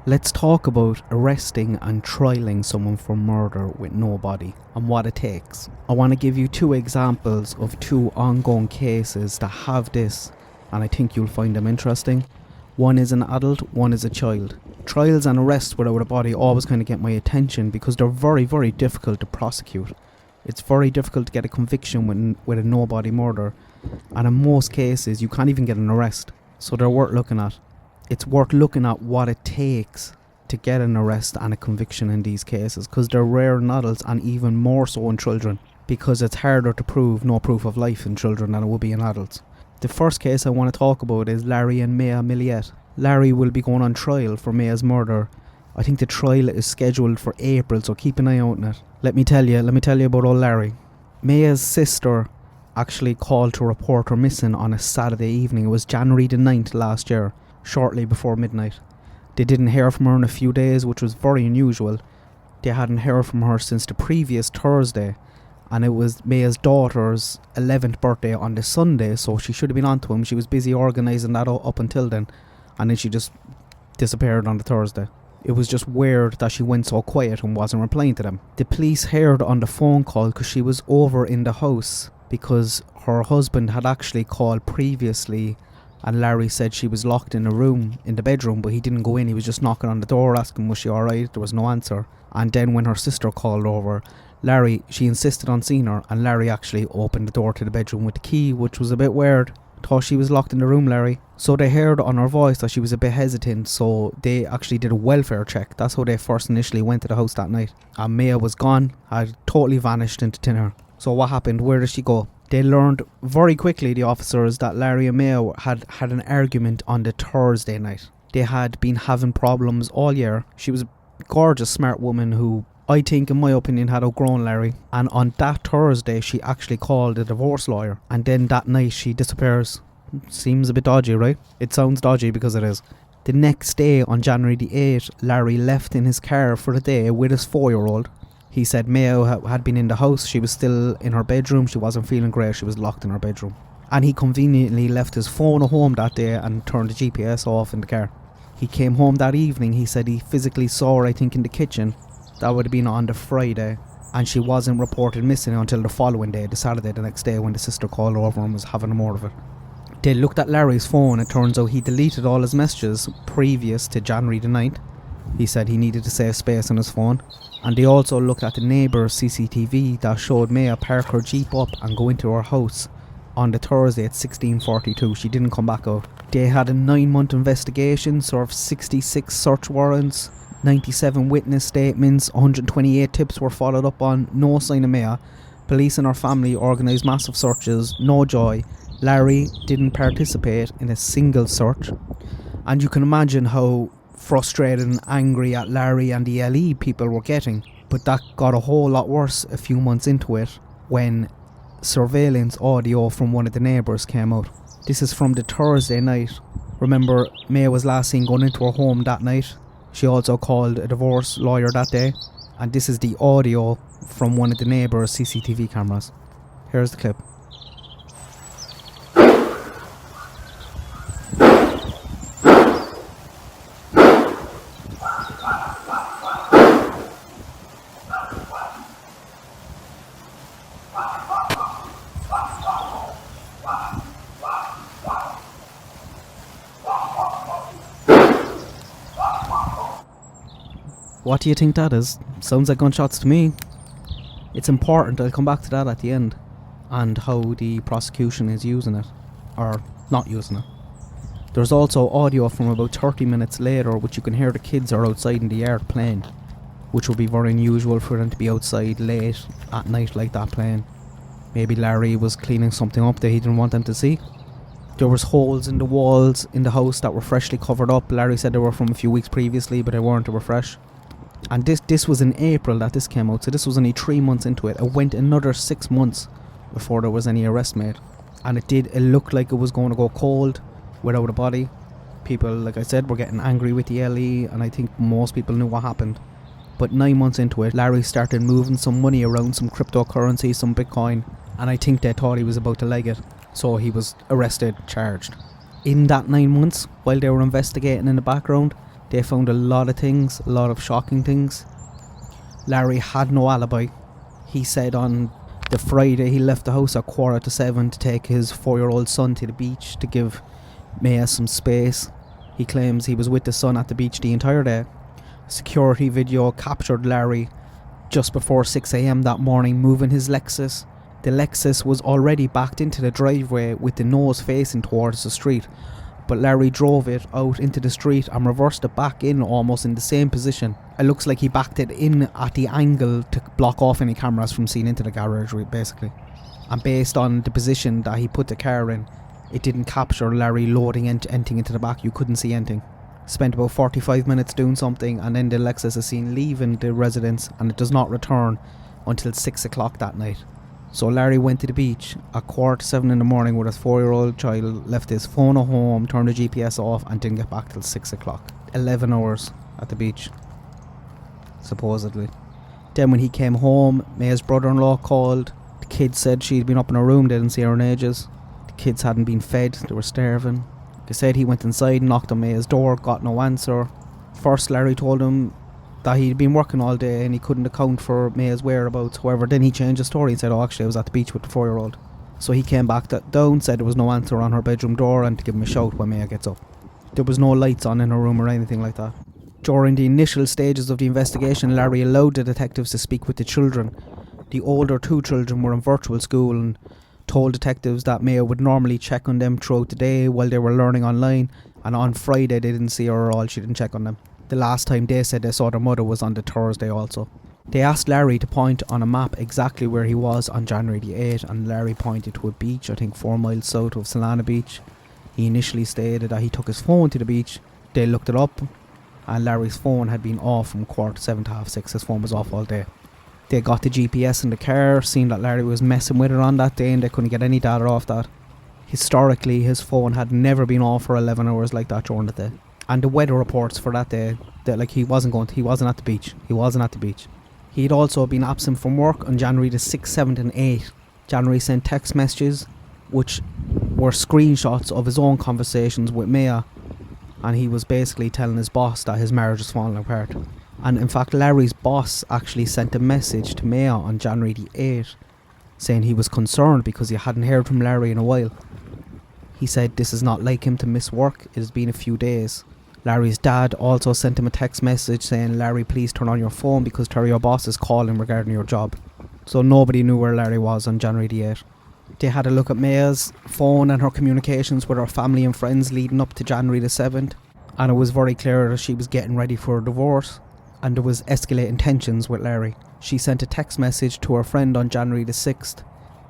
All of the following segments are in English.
Let's talk about arresting and trialing someone for murder with no body and what it takes. I want to give you 2 examples of 2 ongoing cases that have this, and I think you'll find them interesting. One is an adult, one is a child. Trials and arrests without a body always kind of get my attention because they're very, very difficult to prosecute. It's very difficult to get a conviction with a no-body murder, and in most cases you can't even get an arrest, so they're worth looking at. It's worth looking at what it takes to get an arrest and a conviction in these cases, because they're rare in adults and even more so in children, because it's harder to prove no proof of life in children than it would be in adults. The first case I want to talk about is Larry and Maya Millete. Larry will be going on trial for Maya's murder. I think the trial is scheduled for April, so keep an eye out on it. Let me tell you about old Larry. Maya's sister actually called to report her missing on a Saturday evening. It was January the 9th last year, shortly before midnight. They didn't hear from her in a few days, which was very unusual. They hadn't heard from her since the previous Thursday, and it was Maya's daughter's 11th birthday on the Sunday, so she should have been on to him. She was busy organising that up until then, and then she just disappeared on the Thursday. It was just weird that she went so quiet and wasn't replying to them. The police heard on the phone call because she was over in the house, because her husband had actually called previously, and Larry said she was locked in a room, in the bedroom, but he didn't go in. He was just knocking on the door asking was she alright. There was no answer. And then when her sister called over, she insisted on seeing her, and Larry actually opened the door to the bedroom with the key, which was a bit weird. Thought she was locked in the room, Larry. So they heard on her voice that she was a bit hesitant, so they actually did a welfare check. That's how they first initially went to the house that night. And Maya was gone, had totally vanished into thin air. So what happened? Where did she go? They learned very quickly, the officers, that Larry and Maya had an argument on the Thursday night. They had been having problems all year. She was a gorgeous, smart woman who, I think, in my opinion, had outgrown Larry. And on that Thursday, she actually called a divorce lawyer. And then that night, she disappears. Seems a bit dodgy, right? It sounds dodgy because it is. The next day, on January the 8th, Larry left in his car for the day with his 4-year-old. He said Maya had been in the house. She was still in her bedroom. She wasn't feeling great. She was locked in her bedroom. And he conveniently left his phone at home that day and turned the GPS off in the car. He came home that evening. He said he physically saw her, I think, in the kitchen. That would have been on the Friday. And she wasn't reported missing until the following day, the Saturday, the next day, when the sister called over and was having more of it. They looked at Larry's phone. It turns out he deleted all his messages previous to January the 9th. He said he needed to save space on his phone. And they also looked at the neighbour's CCTV that showed Maya park her Jeep up and go into her house on the Thursday at 16:42. She didn't come back out. They had a 9-month investigation, served 66 search warrants, 97 witness statements, 128 tips were followed up on, no sign of Maya. Police and her family organised massive searches, no joy. Larry didn't participate in a single search. And you can imagine how frustrated and angry at Larry and the LE people were getting. But that got a whole lot worse a few months into it when surveillance audio from one of the neighbours came out. This is from the Thursday night. Remember, Maya was last seen going into her home that night. She also called a divorce lawyer that day. And this is the audio from one of the neighbours' CCTV cameras. Here's the clip. What do you think that is? Sounds like gunshots to me. It's important, I'll come back to that at the end, and how the prosecution is using it, or not using it. There's also audio from about 30 minutes later, which you can hear the kids are outside in the yard playing, which would be very unusual for them to be outside late at night like that playing. Maybe Larry was cleaning something up that he didn't want them to see. There was holes in the walls in the house that were freshly covered up. Larry said they were from a few weeks previously, but they weren't, they were fresh. And this was in April that this came out, so this was only 3 months into it. It went another 6 months before there was any arrest made. And it looked like it was going to go cold without a body. People, like I said, were getting angry with the LE, and I think most people knew what happened. But 9 months into it, Larry started moving some money around, some cryptocurrency, some Bitcoin, and I think they thought he was about to leg it. So he was arrested, charged. In that 9 months, while they were investigating in the background, They found a lot of things, a lot of shocking things. Larry had no alibi. He said on the Friday he left the house at 7:15 to take his 4-year-old son to the beach to give Maya some space. He claims he was with the son at the beach the entire day. Security video captured Larry just before 6 a.m. that morning moving his Lexus. The Lexus was already backed into the driveway with the nose facing towards the street, but Larry drove it out into the street and reversed it back in almost in the same position. It looks like he backed it in at the angle to block off any cameras from seeing into the garage, basically. And based on the position that he put the car in, it didn't capture Larry loading anything into the back. You couldn't see anything. Spent about 45 minutes doing something, and then the Lexus is seen leaving the residence, and it does not return until 6 o'clock that night. So Larry went to the beach at 7:15 in the morning with his 4-year-old child, left his phone at home, turned the GPS off, and didn't get back till 6 o'clock. 11 hours at the beach, supposedly. Then when he came home, Maya's brother-in-law called. The kids said she'd been up in her room, they didn't see her in ages. The kids hadn't been fed, they were starving. They said he went inside, knocked on Maya's door, got no answer. First Larry told him that he'd been working all day and he couldn't account for Maya's whereabouts. However, then he changed the story and said, oh, actually I was at the beach with the 4-year-old. So he came back down, said there was no answer on her bedroom door and to give him a shout when Maya gets up. There was no lights on in her room or anything like that. During the initial stages of the investigation, Larry allowed the detectives to speak with the children. The older 2 children were in virtual school and told detectives that Maya would normally check on them throughout the day while they were learning online, and on Friday they didn't see her at all, she didn't check on them. The last time they said they saw their mother was on the Thursday also. They asked Larry to point on a map exactly where he was on January the 8th, and Larry pointed to a beach, I think 4 miles south of Salana Beach. He initially stated that he took his phone to the beach. They looked it up, and Larry's phone had been off from 7:15 to 6:30. His phone was off all day. They got the GPS in the car, seen that Larry was messing with it on that day, and they couldn't get any data off that. Historically, his phone had never been off for 11 hours like that during the day. And the weather reports for that day, that like he wasn't at the beach. He wasn't at the beach. He'd also been absent from work on January the 6th, 7th and 8th. January sent text messages which were screenshots of his own conversations with Maya, and he was basically telling his boss that his marriage was falling apart. And in fact, Larry's boss actually sent a message to Maya on January the 8th saying he was concerned because he hadn't heard from Larry in a while. He said this is not like him to miss work, it has been a few days. Larry's dad also sent him a text message saying, Larry, please turn on your phone because Terry, your boss, is calling regarding your job. So nobody knew where Larry was on January the 8th. They had a look at Maya's phone and her communications with her family and friends leading up to January the 7th, and it was very clear that she was getting ready for a divorce, and there was escalating tensions with Larry. She sent a text message to her friend on January the 6th.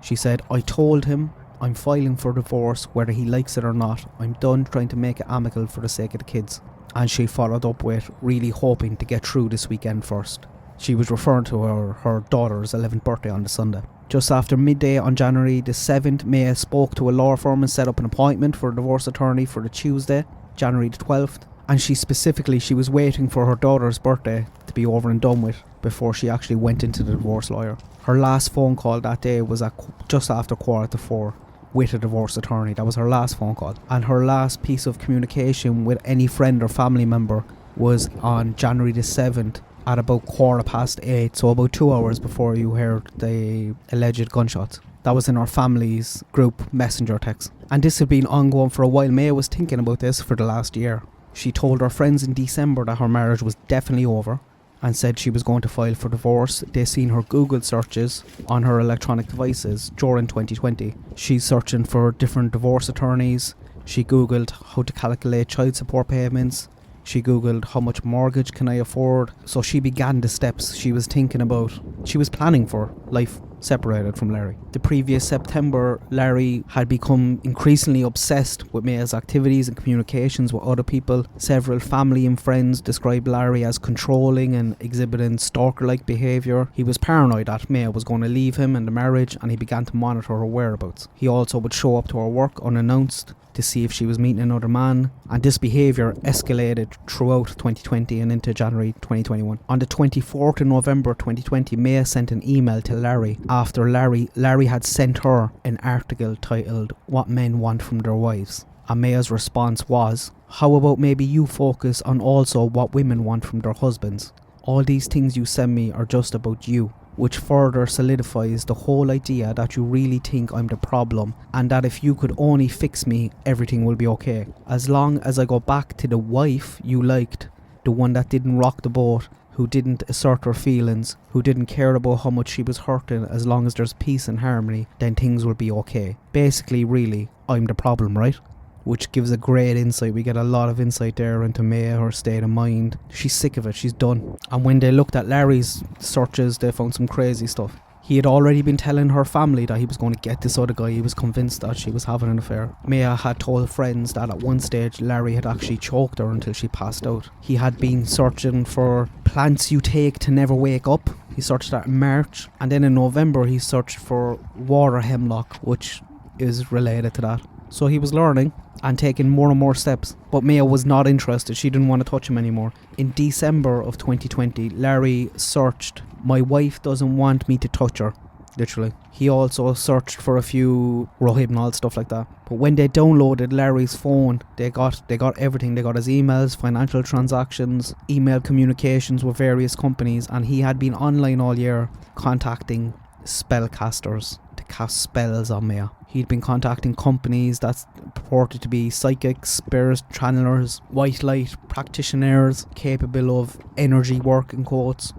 She said, I told him I'm filing for divorce whether he likes it or not. I'm done trying to make it amicable for the sake of the kids. And she followed up with really hoping to get through this weekend first. She was referring to her daughter's 11th birthday on the Sunday. Just after midday on January the 7th, Maya spoke to a law firm and set up an appointment for a divorce attorney for the Tuesday, January the 12th. And she was waiting for her daughter's birthday to be over and done with before she actually went into the divorce lawyer. Her last phone call that day was at just after 4:15 with a divorce attorney. That was her last phone call. And her last piece of communication with any friend or family member was on January the 7th at about 8:15, so about 2 hours before you heard the alleged gunshots. That was in her family's group messenger text. And this had been ongoing for a while. Maya was thinking about this for the last year. She told her friends in December that her marriage was definitely over and said she was going to file for divorce. They seen her Google searches on her electronic devices during 2020. She's searching for different divorce attorneys. She Googled how to calculate child support payments. She Googled how much mortgage can I afford. So she began the steps she was thinking about. She was planning for life separated from Larry. The previous September, Larry had become increasingly obsessed with Maya's activities and communications with other people. Several family and friends described Larry as controlling and exhibiting stalker-like behaviour. He was paranoid that Maya was going to leave him and the marriage, and he began to monitor her whereabouts. He also would show up to her work unannounced to see if she was meeting another man, and this behaviour escalated throughout 2020 and into January 2021. On the 24th of November 2020, Maya sent an email to Larry after Larry had sent her an article titled "What Men Want from Their Wives," and Maya's response was, How about maybe you focus on also what women want from their husbands? All these things you send me are just about you, which further solidifies the whole idea that you really think I'm the problem, and that if you could only fix me, everything will be okay. As long as I go back to the wife you liked, the one that didn't rock the boat, who didn't assert her feelings, who didn't care about how much she was hurting, as long as there's peace and harmony, then things will be okay. Basically, really, I'm the problem, right? Which gives a great insight. We get a lot of insight there into Maya, her state of mind. She's sick of it, she's done. And when they looked at Larry's searches, they found some crazy stuff. He had already been telling her family that he was going to get this other guy. He was convinced that she was having an affair. Maya had told friends that at one stage Larry had actually choked her until she passed out. He had been searching for plants you take to never wake up. He searched that in March. And then in November he searched for water hemlock, which is related to that. So he was learning and taking more and more steps. But Maya was not interested. She didn't want to touch him anymore. In December of 2020, Larry searched, "My wife doesn't want me to touch her." Literally. He also searched for a few rohypnol, stuff like that. But when they downloaded Larry's phone, they got everything. They got his emails, financial transactions, email communications with various companies, and he had been online all year contacting spellcasters to cast spells on Maya. He'd been contacting companies that purported to be psychics, spirit channelers, white light practitioners capable of energy work in quotes,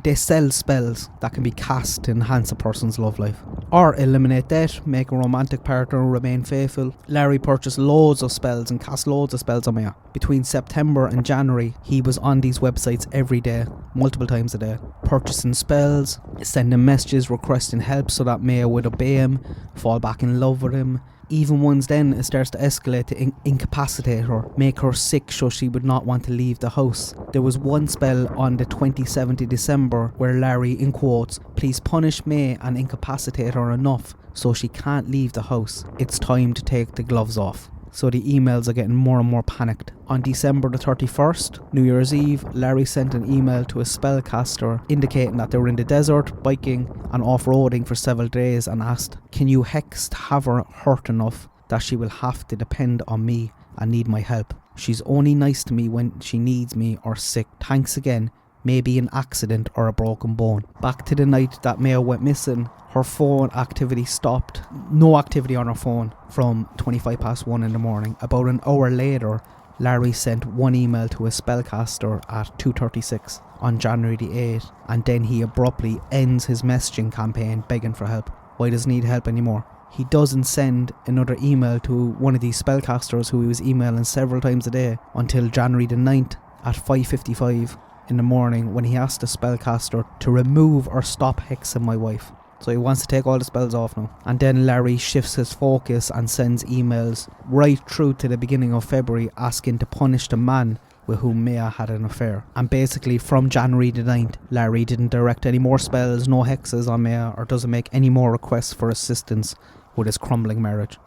they sell spells that can be cast to enhance a person's love life or eliminate debt, make a romantic partner remain faithful. Larry purchased loads of spells and cast loads of spells on Maya. Between September and January, he was on these websites every day, multiple times a day, purchasing spells, sending messages requesting help so that Maya would obey him, fall back in love with him. Even once then it starts to escalate to incapacitate her, make her sick so she would not want to leave the house. There was one spell on the 27th of December where Larry, in quotes, "Please punish May and incapacitate her enough so she can't leave the house. It's time to take the gloves off." So the emails are getting more and more panicked. On December the 31st, New Year's Eve, Larry sent an email to a spellcaster indicating that they were in the desert, biking and off-roading for several days, and asked, "Can you hex have her hurt enough that she will have to depend on me and need my help? She's only nice to me when she needs me or sick. Thanks again. Maybe an accident or a broken bone." Back to the night that Maya went missing, her phone activity stopped. No activity on her phone from 25 past 1 in the morning. About an hour later, Larry sent one email to a spellcaster at 2:36 on January the 8th, and then he abruptly ends his messaging campaign begging for help. Why doesn't he need help anymore? He doesn't send another email to one of these spellcasters who he was emailing several times a day until January the 9th at 5:55 in the morning, when he asked the spellcaster to remove or stop hexing my wife. So he wants to take all the spells off now. And then Larry shifts his focus and sends emails right through to the beginning of February asking to punish the man with whom Maya had an affair. And basically from January the 9th, Larry didn't direct any more spells, no hexes on Maya, or doesn't make any more requests for assistance with his crumbling marriage.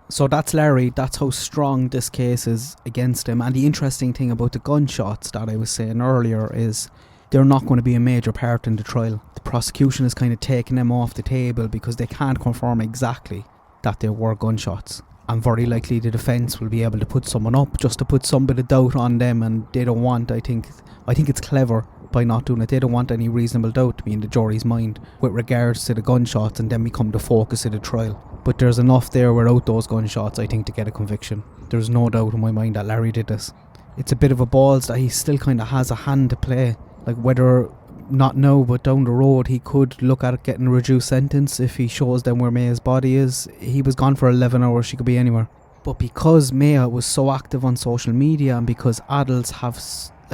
So that's Larry. That's how strong this case is against him. And the interesting thing about the gunshots that I was saying earlier is they're not going to be a major part in the trial. The prosecution is kind of taking them off the table because they can't confirm exactly that there were gunshots. And very likely the defence will be able to put someone up just to put some bit of doubt on them, and they don't want, I think it's clever by not doing it. They don't want any reasonable doubt to be in the jury's mind with regards to the gunshots and then become the focus of the trial. But there's enough there without those gunshots, I think, to get a conviction. There's no doubt in my mind that Larry did this. It's a bit of a balls that he still kind of has a hand to play. Like, whether, not now, but down the road, he could look at getting a reduced sentence if he shows them where Maya's body is. He was gone for 11 hours, she could be anywhere. But because Maya was so active on social media, and because adults have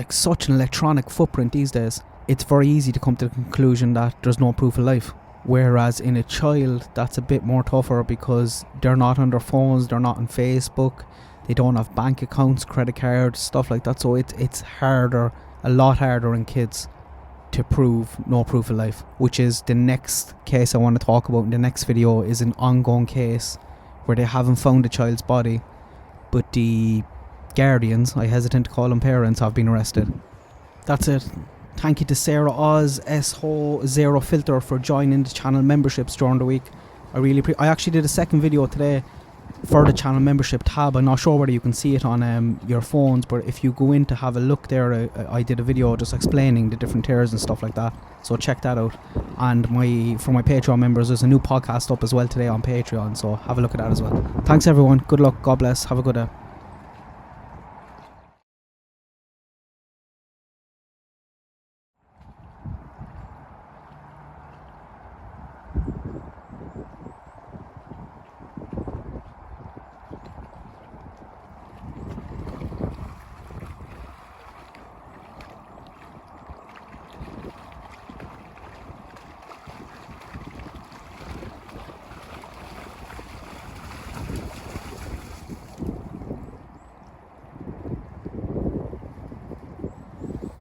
such an electronic footprint these days, it's very easy to come to the conclusion that there's no proof of life. Whereas in a child, that's a bit more tougher because they're not on their phones, they're not on Facebook, they don't have bank accounts, credit cards, stuff like that. So it's harder, a lot harder in kids to prove no proof of life, which is the next case I want to talk about in the next video. Is an ongoing case where they haven't found the child's body, but the guardians, I hesitate to call them parents, have been arrested. That's it. Thank you to Sarah Oz, SHO Zero Filter for joining the channel memberships during the week. I actually did a second video today for the channel membership tab. I'm not sure whether you can see it on your phones, but if you go in to have a look there, I did a video just explaining the different tiers and stuff like that, so check that out. And for my Patreon members, there's a new podcast up as well today on Patreon, so have a look at that as well. Thanks everyone, good luck, God bless, have a good day.